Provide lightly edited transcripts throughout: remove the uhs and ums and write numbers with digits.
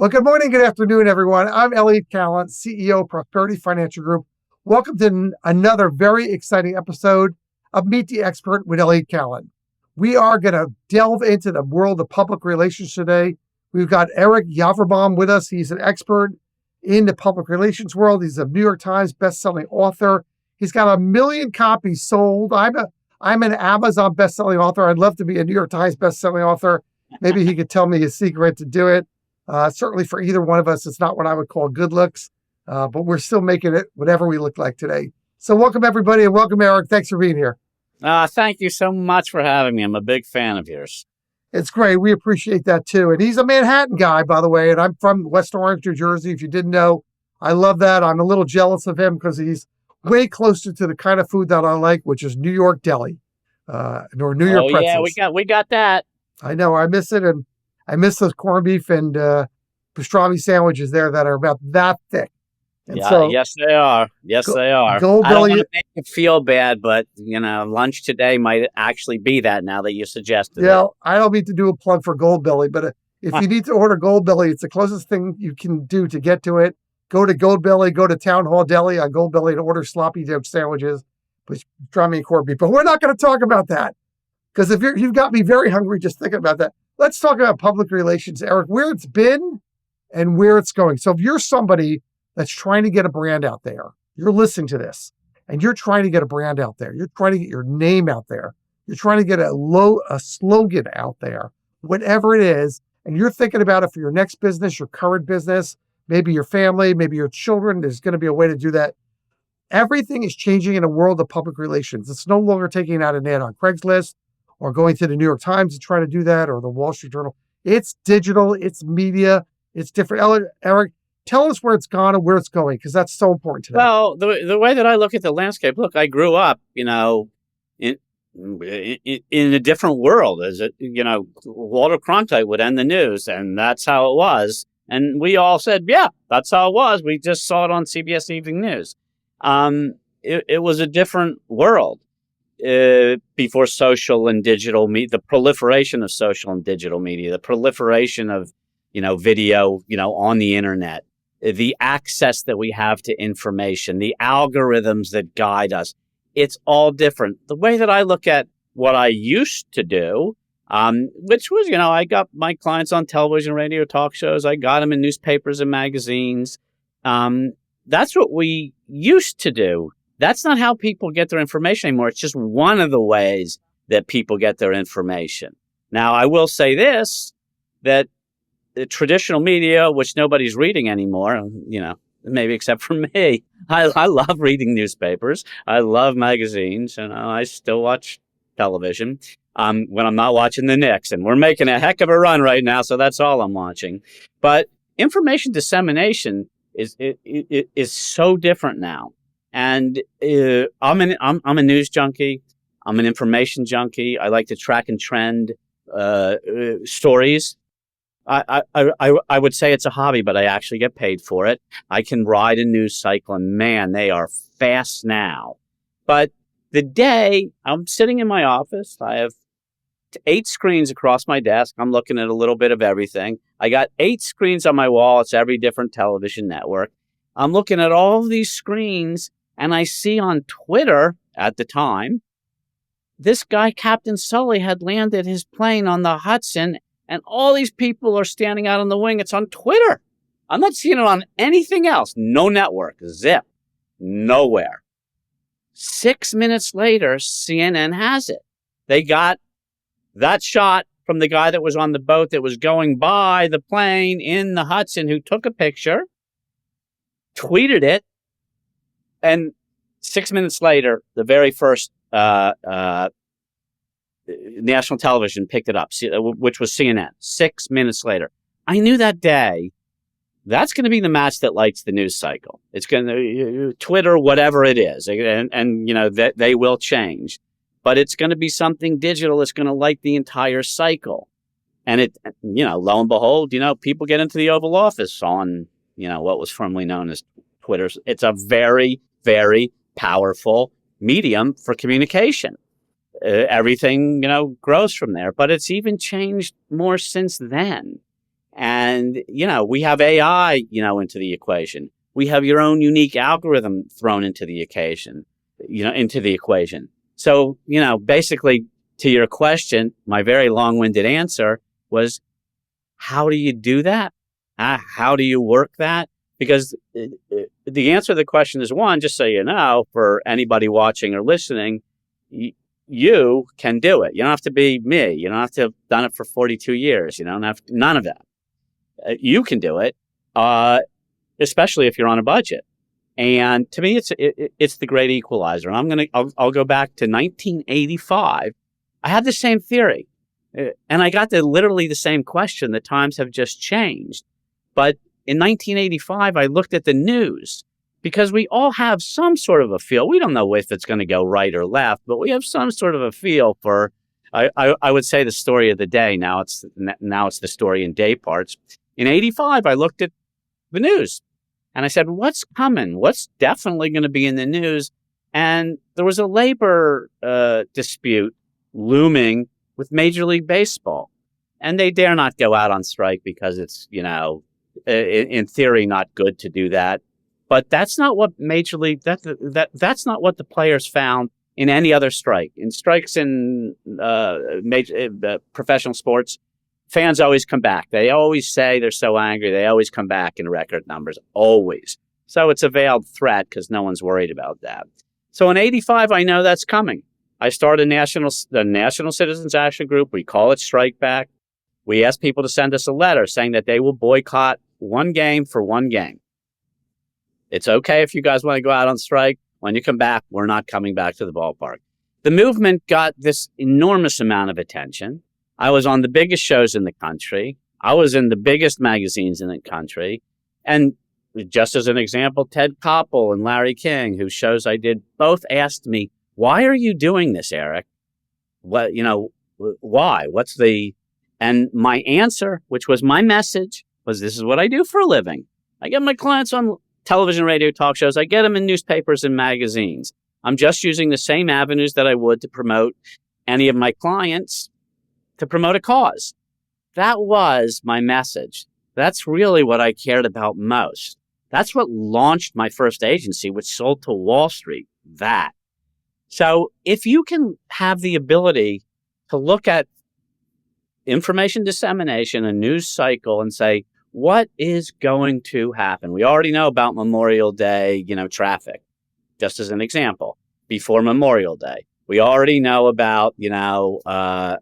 Well, good morning, good afternoon, everyone. I'm Elliot Kallen, CEO of Prosperity Financial Group. Welcome to another very exciting episode of Meet the Expert with Elliot Kallen. We are going to delve into the world of public relations today. We've got Eric Yaverbaum with us. He's an expert in the public relations world. He's a New York Times bestselling author. He's got 1 million copies sold. I'm an Amazon bestselling author. I'd love to be a New York Times bestselling author. Maybe he could tell me his secret to do it. Certainly for either one of us, it's not what I would call good looks, but we're still making it whatever we look like today. So welcome, everybody, and welcome, Eric. Thanks for being here. Thank you so much for having me. I'm a big fan of yours. It's great. We appreciate that, too. And he's a Manhattan guy, by the way, and I'm from West Orange, New Jersey. If you didn't know, I love that. I'm a little jealous of him because he's way closer to the kind of food that I like, which is New York deli or New York pretzels. Yeah, we got that. I know. I miss it, and I miss those corned beef and pastrami sandwiches there that are about that thick. And yes, they are. Yes, they are. I don't want to make you feel bad, but, lunch today might actually be that now that you suggested it. I don't mean to do a plug for Goldbelly, but if you need to order Goldbelly, it's the closest thing you can do to get to it. Go to Goldbelly, go to Town Hall Deli on Goldbelly and order sloppy Joe sandwiches, pastrami and corned beef. But we're not going to talk about that because if you've got me very hungry just thinking about that. Let's talk about public relations, Eric, where it's been and where it's going. So if you're somebody that's trying to get a brand out there, you're listening to this and you're trying to get a brand out there, you're trying to get your name out there, you're trying to get a slogan out there, whatever it is, and you're thinking about it for your next business, your current business, maybe your family, maybe your children, there's going to be a way to do that. Everything is changing in the world of public relations. It's no longer taking out an ad on Craigslist or going to the New York Times to try to do that, or the Wall Street Journal. It's digital, it's media, it's different. Eric, tell us where it's gone and where it's going, because that's so important today. Well, the way that I look at the landscape, look, I grew up, in a different world. Walter Cronkite would end the news, and that's how it was. And we all said, yeah, that's how it was. We just saw it on CBS Evening News. It was a different world. Before social and digital media, the proliferation of social and digital media, the proliferation of, video, on the internet, the access that we have to information, the algorithms that guide us, it's all different. The way that I look at what I used to do, which was, I got my clients on television, radio, talk shows. I got them in newspapers and magazines. That's what we used to do. That's not how people get their information anymore. It's just one of the ways that people get their information. Now, I will say this, that the traditional media, which nobody's reading anymore, maybe except for me, I love reading newspapers. I love magazines, and I still watch television when I'm not watching the Knicks. And we're making a heck of a run right now, so that's all I'm watching. But information dissemination is so different now. And I'm a news junkie. I'm an information junkie. I like to track and trend stories. I would say it's a hobby, but I actually get paid for it. I can ride a news cycle, and man, they are fast now. But the day I'm sitting in my office, I have 8 screens across my desk. I'm looking at a little bit of everything. I got 8 screens on my wall. It's every different television network. I'm looking at all of these screens. And I see on Twitter at the time, this guy, Captain Sully, had landed his plane on the Hudson, and all these people are standing out on the wing. It's on Twitter. I'm not seeing it on anything else. No network. Zip. Nowhere. 6 minutes later, CNN has it. They got that shot from the guy that was on the boat that was going by the plane in the Hudson, who took a picture, tweeted it, and 6 minutes later, the very first national television picked it up, which was CNN. 6 minutes later. I knew that day, that's going to be the match that lights the news cycle. It's going to, Twitter, whatever it is, and they will change. But it's going to be something digital. It's going to light the entire cycle. And it, lo and behold, people get into the Oval Office on, what was formerly known as Twitter. It's a very, very powerful medium for communication. Everything, grows from there. But it's even changed more since then. And, we have AI, into the equation. We have your own unique algorithm thrown into the equation. So, basically to your question, my very long-winded answer was, how do you do that? How do you work that? Because the answer to the question is, one, just so you know, for anybody watching or listening, you can do it. You don't have to be me. You don't have to have done it for 42 years. You don't have none of that. You can do it, especially if you're on a budget. And to me, it's the great equalizer. And I'll go back to 1985. I had the same theory, and I got literally the same question. The times have just changed, but in 1985, I looked at the news, because we all have some sort of a feel. We don't know if it's going to go right or left, but we have some sort of a feel for, I would say, the story of the day. Now it's the story in day parts. In 85, I looked at the news and I said, what's coming? What's definitely going to be in the news? And there was a labor dispute looming with Major League Baseball. And they dare not go out on strike because it's, in theory, not good to do that. But that's not what Major League, that's not what the players found in any other strike. In strikes in professional sports, fans always come back. They always say they're so angry. They always come back in record numbers, always. So it's a veiled threat because no one's worried about that. So in 85, I know that's coming. I started the National Citizens Action Group. We call it Strike Back. We ask people to send us a letter saying that they will boycott one game for one game. It's okay if you guys want to go out on strike. When you come back, we're not coming back to the ballpark. The movement got this enormous amount of attention. I was on the biggest shows in the country. I was in the biggest magazines in the country. And just as an example, Ted Koppel and Larry King, whose shows I did, both asked me, why are you doing this, Eric? What, why? And my answer, which was my message, was this is what I do for a living. I get my clients on television, radio, talk shows. I get them in newspapers and magazines. I'm just using the same avenues that I would to promote any of my clients to promote a cause. That was my message. That's really what I cared about most. That's what launched my first agency, which sold to Wall Street. That. So if you can have the ability to look at information dissemination, a news cycle, and say, what is going to happen? We already know about Memorial Day, traffic, just as an example, before Memorial Day. We already know about, July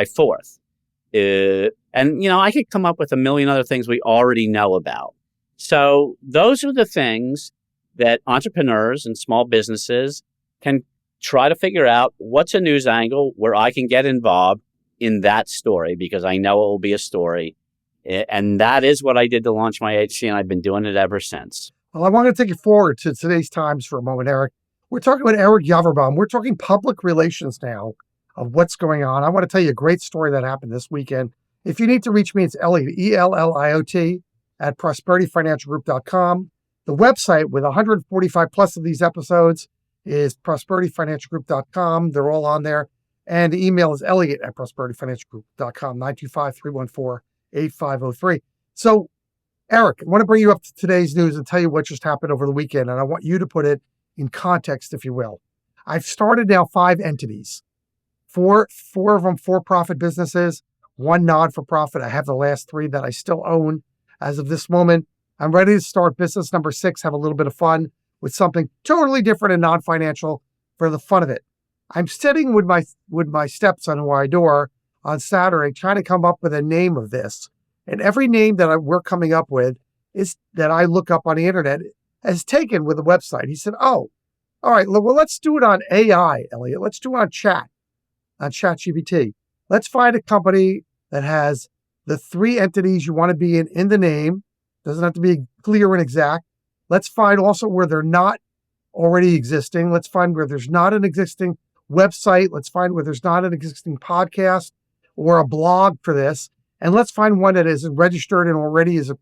4th. And I could come up with a million other things we already know about. So those are the things that entrepreneurs and small businesses can try to figure out. What's a news angle where I can get involved in that story, because I know it will be a story. And that is what I did to launch my agency, and I've been doing it ever since. Well, I want to take you forward to today's times for a moment, Eric. We're talking about Eric Yaverbaum. We're talking public relations now of what's going on. I want to tell you a great story that happened this weekend. If you need to reach me, it's Elliot, ELLIOT, at prosperityfinancialgroup.com. The website with 145 plus of these episodes is prosperityfinancialgroup.com. They're all on there. And the email is Elliot at prosperityfinancialgroup.com, 925-314-8503. So, Eric, I want to bring you up to today's news and tell you what just happened over the weekend. And I want you to put it in context, if you will. I've started now 5 entities, four of them for-profit businesses, 1 not-for-profit. I have the last 3 that I still own as of this moment. I'm ready to start business number 6, have a little bit of fun with something totally different and non-financial for the fun of it. I'm sitting with my stepson who I adore on Saturday trying to come up with a name of this. And every name that we're coming up with is that I look up on the internet is taken with a website. He said, oh, all right, well, let's do it on AI, Elliot. Let's do it on ChatGPT. Let's find a company that has the 3 entities you want to be in the name. Doesn't have to be clear and exact. Let's find also where they're not already existing. Let's find where there's not an existing website. Let's find where there's not an existing podcast or a blog for this. And let's find one that is registered and already is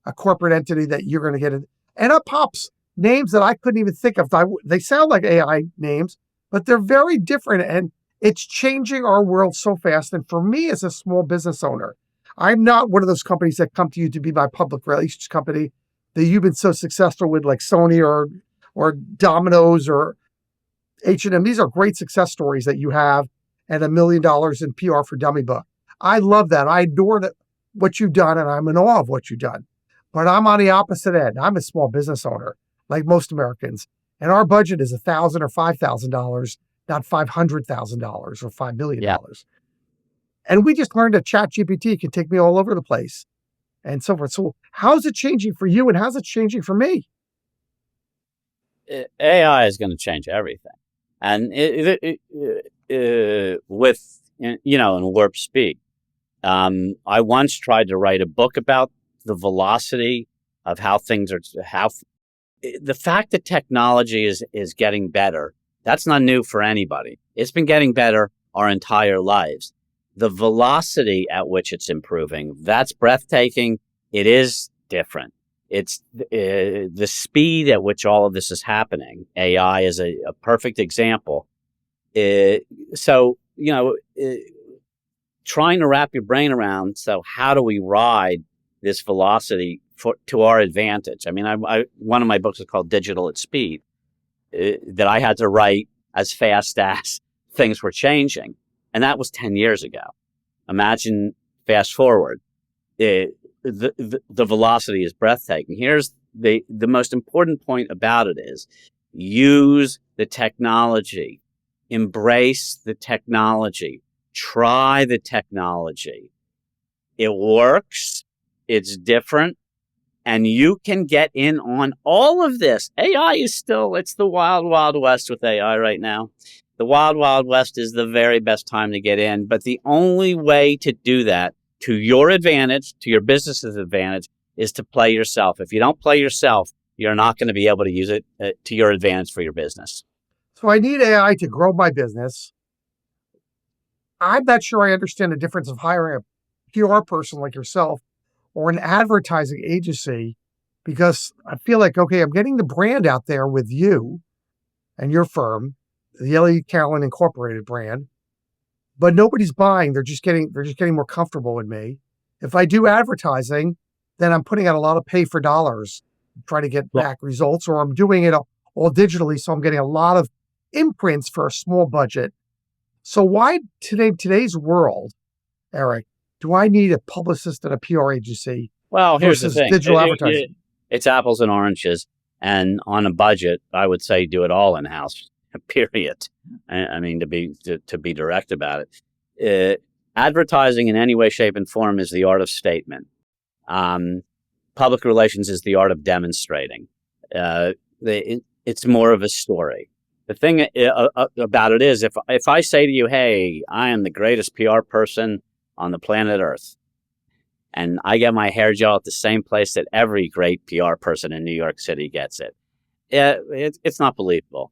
a corporate entity that you're going to get in. And up pops names that I couldn't even think of. They sound like AI names, but they're very different. And it's changing our world so fast. And for me as a small business owner, I'm not one of those companies that come to you to be my public relations company that you've been so successful with, like Sony or Domino's or H&M. These are great success stories that you have, and $1 million in PR for Dummy book. I love that. I adore what you've done, and I'm in awe of what you've done. But I'm on the opposite end. I'm a small business owner, like most Americans, and our budget is $1,000 or $5,000, not $500,000 or $5 million. Yeah. And we just learned that ChatGPT can take me all over the place and so forth. So how's it changing for you, and how's it changing for me? AI is going to change everything. And with, in warp speed. I once tried to write a book about the velocity of how things are, the fact that technology is getting better, that's not new for anybody. It's been getting better our entire lives. The velocity at which it's improving, that's breathtaking. It is different. It's the speed at which all of this is happening. AI is a perfect example. Trying to wrap your brain around, so how do we ride this velocity to our advantage? I mean, one of my books is called Digital at Speed, that I had to write as fast as things were changing. And that was 10 years ago. Imagine fast forward. The velocity is breathtaking. Here's the most important point about it is use the technology, embrace the technology, try the technology. It works. It's different. And you can get in on all of this. AI is still, it's the wild, wild west with AI right now. The wild, wild west is the very best time to get in. But the only way to do that to your advantage, to your business's advantage, is to play yourself. If you don't play yourself, you're not going to be able to use it to your advantage for your business. So I need AI to grow my business. I'm not sure I understand the difference of hiring a PR person like yourself or an advertising agency, because I feel like, okay, I'm getting the brand out there with you and your firm, the Elliot Kallen Incorporated brand, but nobody's buying. They're just getting more comfortable with me. If I do advertising, then I'm putting out a lot of pay for dollars, trying to get back results, or I'm doing it all digitally. So I'm getting a lot of imprints for a small budget. So why today's world, Eric, do I need a publicist and a PR agency? Well, here's the thing. Digital advertising. It's apples and oranges. And on a budget, I would say do it all in-house, period. I mean, to be direct about it. Advertising in any way, shape, and form is the art of statement. Public relations is the art of demonstrating. It's more of a story. The thing about it is, if I say to you, hey, I am the greatest PR person on the planet Earth, and I get my hair gel at the same place that every great PR person in New York City gets it, it's not believable.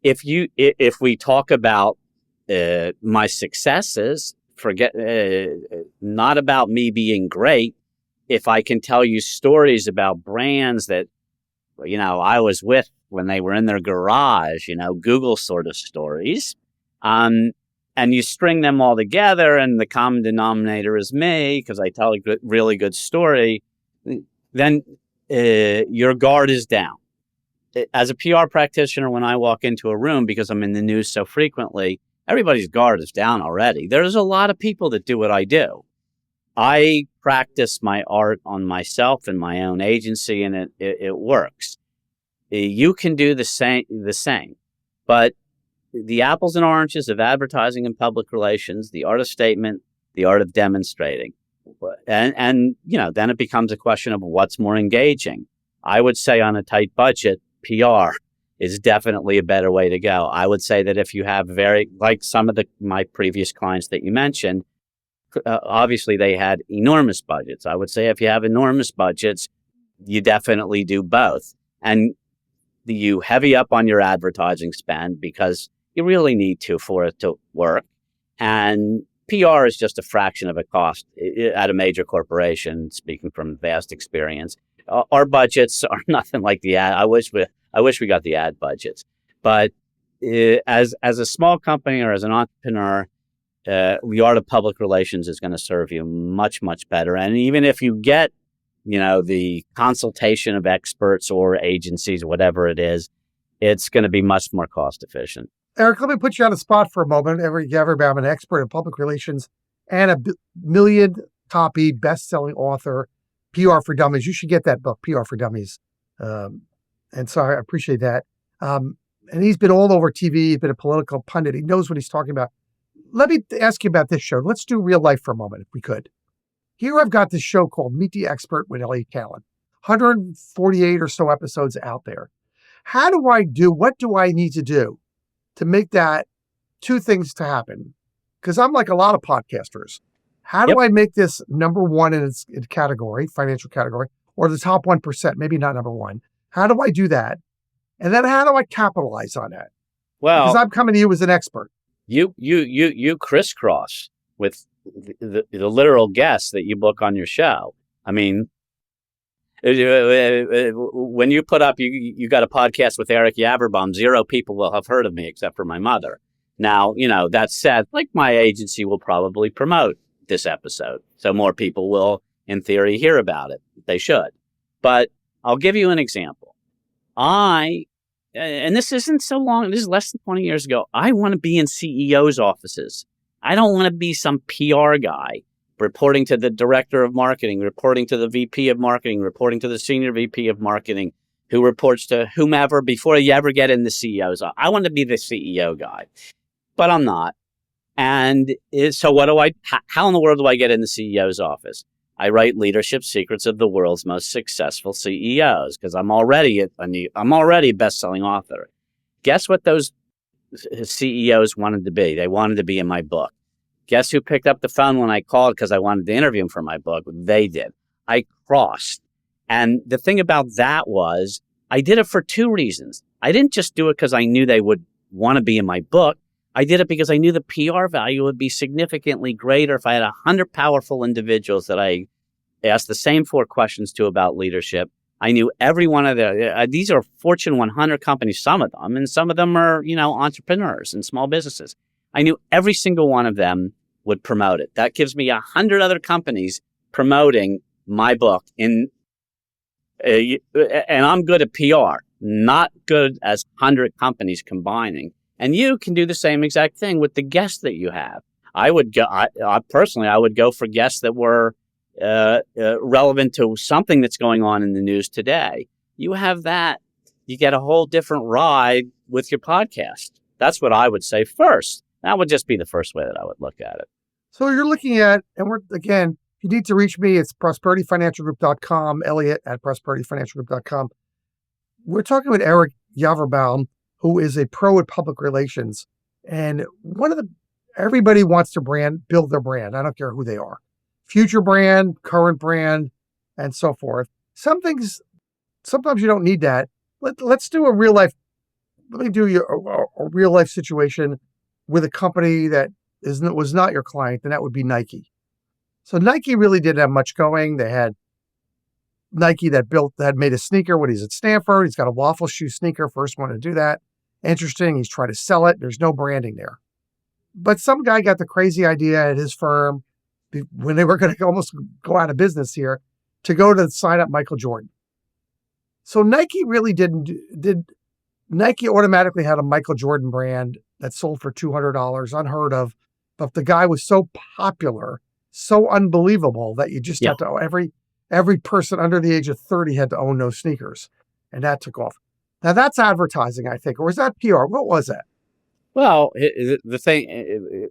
If we talk about my successes, forget not about me being great. If I can tell you stories about brands that I was with when they were in their garage, Google sort of stories, and you string them all together, and the common denominator is me because I tell a really good story, then your guard is down. As a PR practitioner, when I walk into a room, because I'm in the news so frequently, everybody's guard is down already. There's a lot of people that do what I do. I practice my art on myself and my own agency, and it works. You can do the same, but the apples and oranges of advertising and public relations, the art of statement, the art of demonstrating, and then it becomes a question of what's more engaging. I would say on a tight budget, PR is definitely a better way to go. I would say that if you have like some of my previous clients that you mentioned, obviously they had enormous budgets. I would say if you have enormous budgets, you definitely do both. And you heavy up on your advertising spend because you really need to for it to work. And PR is just a fraction of a cost at a major corporation, speaking from vast experience. Our budgets are nothing like the ad. I wish we got the ad budgets. But as a small company or as an entrepreneur, the art of public relations is going to serve you much, much better. And even if you get, the consultation of experts or agencies, whatever it is, it's going to be much more cost efficient. Eric, let me put you on the spot for a moment. Eric Yaverbaum, an expert in public relations and a million-copy best-selling author, PR for Dummies. You should get that book, PR for Dummies. And so I appreciate that. And he's been all over TV. He's been a political pundit. He knows what he's talking about. Let me ask you about this show. Let's do real life for a moment, if we could. Here I've got this show called Meet the Expert with Elliot Kallen. 148 or so episodes out there. What do I need to do to make that two things to happen? Because I'm like a lot of podcasters. How do I make this number one in its category, financial category, or the top 1%, maybe not number one? How do I do that? And then how do I capitalize on that? Well, because I'm coming to you as an expert. You crisscross with the literal guests that you book on your show. I mean, when you put up, you got a podcast with Eric Yaverbaum, 0 people will have heard of me except for my mother. Now, that said, like my agency will probably promote this episode. So more people will, in theory, hear about it. They should. But I'll give you an example. And this isn't so long, this is less than 20 years ago, I want to be in CEOs' offices. I don't want to be some PR guy reporting to the director of marketing, reporting to the VP of marketing, reporting to the senior VP of marketing, who reports to whomever before you ever get in the CEO's office. I want to be the CEO guy, but I'm not. And so how in the world do I get in the CEO's office? I write Leadership Secrets of the World's Most Successful CEOs because I'm already a best-selling author. Guess what those CEOs wanted to be? They wanted to be in my book. Guess who picked up the phone when I called because I wanted to interview him for my book? They did. I crossed. And the thing about that was I did it for 2 reasons. I didn't just do it because I knew they would want to be in my book. I did it because I knew the PR value would be significantly greater if I had 100 powerful individuals that I asked the same 4 questions to about leadership. I knew every one of these are Fortune 100 companies, some of them, and some of them are, entrepreneurs and small businesses. I knew every single one of them would promote it. That gives me 100 other companies promoting my book and I'm good at PR, not good as 100 companies combining. And you can do the same exact thing with the guests that you have. I would go for guests that were relevant to something that's going on in the news today. You have that, you get a whole different ride with your podcast. That's what I would say first. That would just be the first way that I would look at it. So you're looking at, and if you need to reach me, it's prosperityfinancialgroup.com, Elliot at prosperityfinancialgroup.com. We're talking with Eric Yaverbaum, who is a pro at public relations. And everybody wants to build their brand. I don't care who they are. Future brand, current brand, and so forth. Sometimes you don't need that. Let's do a real life. Let me do a real life situation with a company that was not your client, and that would be Nike. So Nike really didn't have much going. They had Nike that made a sneaker when he's at Stanford. He's got a waffle shoe sneaker, first one to do that. Interesting. He's trying to sell it. There's no branding there. But some guy got the crazy idea at his firm when they were going to almost go out of business here to go to sign up Michael Jordan. So Nike really Nike automatically had a Michael Jordan brand that sold for $200, unheard of. But the guy was so popular, so unbelievable that you just had to, every person under the age of 30 had to own those sneakers. And that took off. Now that's advertising, I think, or is that PR? What was that? Well, the thing,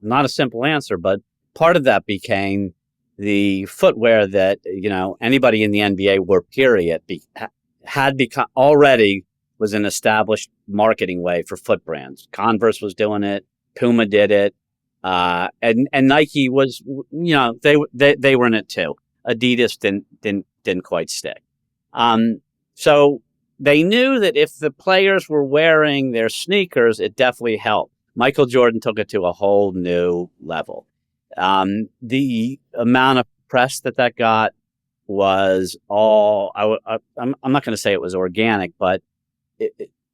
not a simple answer, but part of that became the footwear that, anybody in the NBA wore, period, had become already was an established marketing way for foot brands. Converse was doing it. Puma did it. And Nike was, they were in it too. Adidas didn't quite stick. So they knew that if the players were wearing their sneakers, it definitely helped. Michael Jordan took it to a whole new level. The amount of press that got was all, I'm not going to say it was organic, but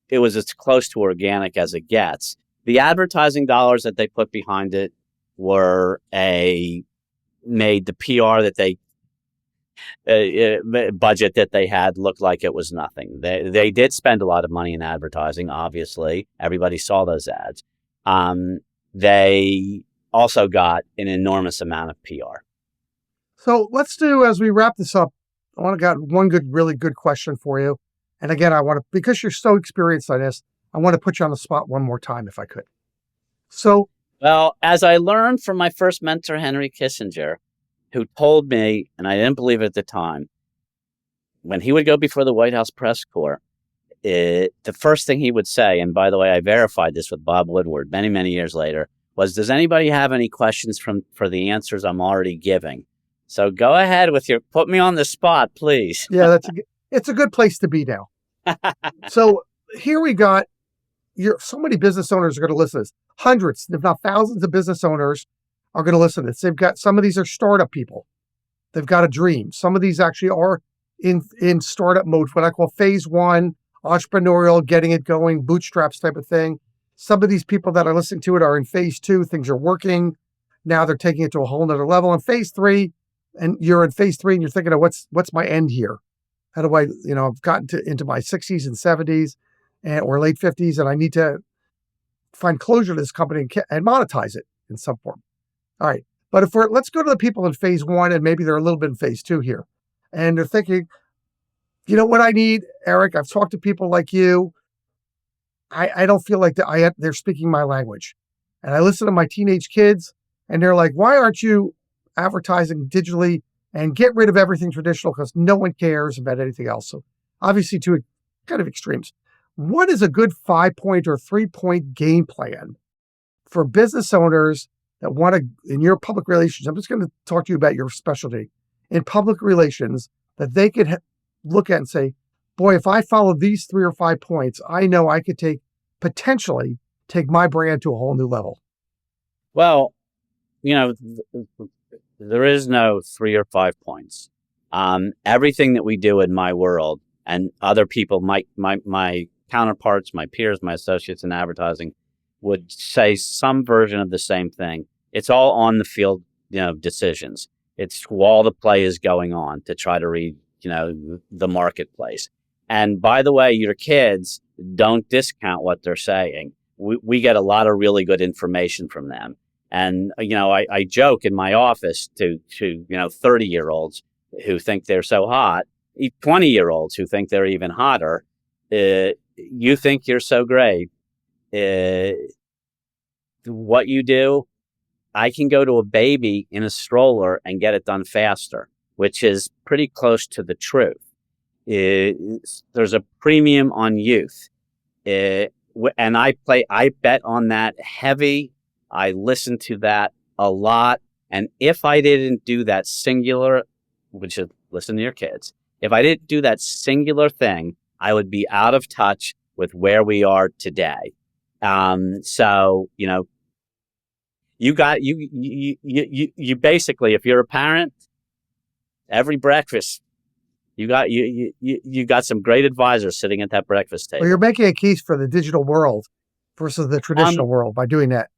it was as close to organic as it gets. The advertising dollars that they put behind it made the PR that they budget that they had look like it was nothing. They did spend a lot of money in advertising. Obviously, everybody saw those ads. They also got an enormous amount of PR. So let's do, as we wrap this up, got one really good question for you. And again, because you're so experienced on this, I want to put you on the spot one more time, if I could. So, well, as I learned from my first mentor, Henry Kissinger, who told me, and I didn't believe it at the time, when he would go before the White House press corps, the first thing he would say, and by the way, I verified this with Bob Woodward many, many years later, was, does anybody have any questions for the answers I'm already giving? So go ahead with put me on the spot, please. Yeah, it's a good place to be now. So here we got, so many business owners are going to listen to this. Hundreds, if not thousands of business owners are going to listen to this. Some of these are startup people. They've got a dream. Some of these actually are in startup mode, what I call phase one, entrepreneurial, getting it going, bootstraps type of thing. Some of these people that are listening to it are in phase two. Things are working. Now they're taking it to a whole nother level. In phase three, and you're in phase three and you're thinking of what's my end here? How do I, I've gotten into my 60s and 70s or late 50s, and I need to find closure to this company and monetize it in some form. All right. But let's go to the people in phase one, and maybe they're a little bit in phase two here. And they're thinking, you know what I need, Eric? I've talked to people like you. I don't feel like they're speaking my language. And I listen to my teenage kids, and they're like, why aren't you advertising digitally and get rid of everything traditional, because no one cares about anything else? So obviously two kind of extremes. What is a good 5-point or 3-point game plan for business owners that want to, in your public relations, I'm just going to talk to you about your specialty, in public relations, that they could look at and say, boy, if I follow these 3 or 5 points, I know I could potentially take my brand to a whole new level? Well, there is no 3 or 5 points. Everything that we do in my world, and other people, my counterparts, my peers, my associates in advertising, would say some version of the same thing. It's all on the field, decisions. It's while the play is going on to try to read, the marketplace. And by the way, your kids, don't discount what they're saying. We get a lot of really good information from them. And, I joke in my office to 30-year-olds who think they're so hot, 20-year-olds who think they're even hotter. You think you're so great. What you do, I can go to a baby in a stroller and get it done faster, which is pretty close to the truth. There's a premium on youth. And I bet on that heavy. I listen to that a lot. And if I didn't do that singular, which is listen to your kids, if I didn't do that singular thing, I would be out of touch with where we are today. So, you basically, if you're a parent, every breakfast, you got some great advisors sitting at that breakfast table. Well, you're making a case for the digital world versus the traditional world by doing that.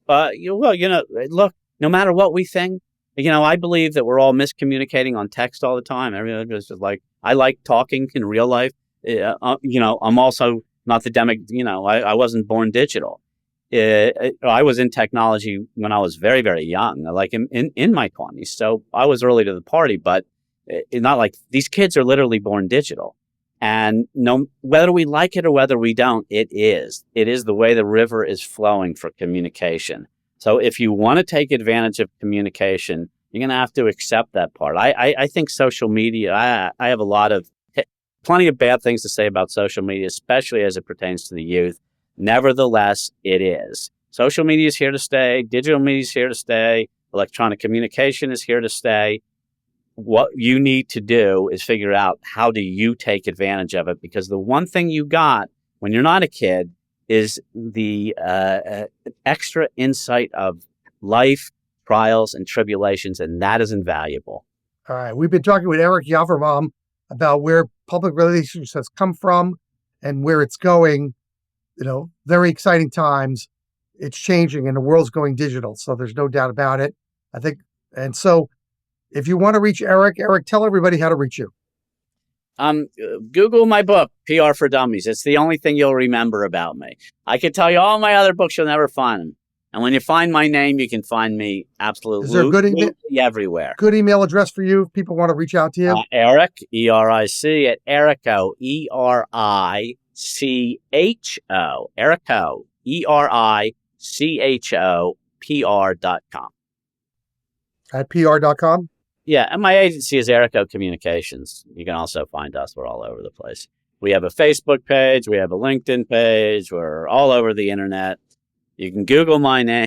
Look, no matter what we think, I believe that we're all miscommunicating on text all the time. Everyone is just like, I like talking in real life. I'm also not the I wasn't born digital. I was in technology when I was very, very young, like in my 20s. So I was early to the party, but it's not like these kids are literally born digital. And whether we like it or whether we don't, it is the way the river is flowing for communication. So if you want to take advantage of communication, you're going to have to accept that part. I think social media, I have plenty of bad things to say about social media, especially as it pertains to the youth. Nevertheless, it is. Social media is here to stay. Digital media is here to stay. Electronic communication is here to stay. What you need to do is figure out, how do you take advantage of it? Because the one thing you got when you're not a kid is the extra insight of life, trials, and tribulations, and that is invaluable. All right. We've been talking with Eric Yaverbaum about where public relations has come from and where it's going. Very exciting times. it's changing and the world's going digital. So there's no doubt about it. I think, and so if you want to reach Eric, tell everybody how to reach you. Google my book, PR for Dummies. It's the only thing you'll remember about me. I could tell you all my other books, you'll never find them. And when you find my name, you can find me absolutely everywhere. Good email address for you if people want to reach out to you? Eric, E-R-I-C, at Ericho, E-R-I-C-H-O, Ericho, E-R-I-C-H-O, PR.com. At PR.com? Yeah, and my agency is Ericho Communications. You can also find us. We're all over the place. We have a Facebook page. We have a LinkedIn page. We're all over the internet. You can Google my name.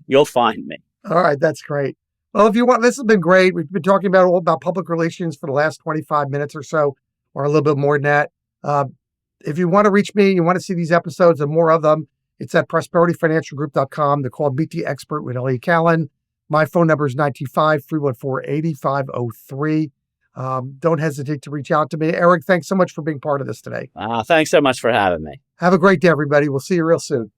You'll find me. All right, that's great. Well, if you want, this has been great. We've been talking all about public relations for the last 25 minutes or so, or a little bit more than that. If you want to reach me, you want to see these episodes and more of them, it's at prosperityfinancialgroup.com. They're called Meet the Expert with Elliot Kallen. My phone number is 925-314-8503. Don't hesitate to reach out to me. Eric, thanks so much for being part of this today. Thanks so much for having me. Have a great day, everybody. We'll see you real soon.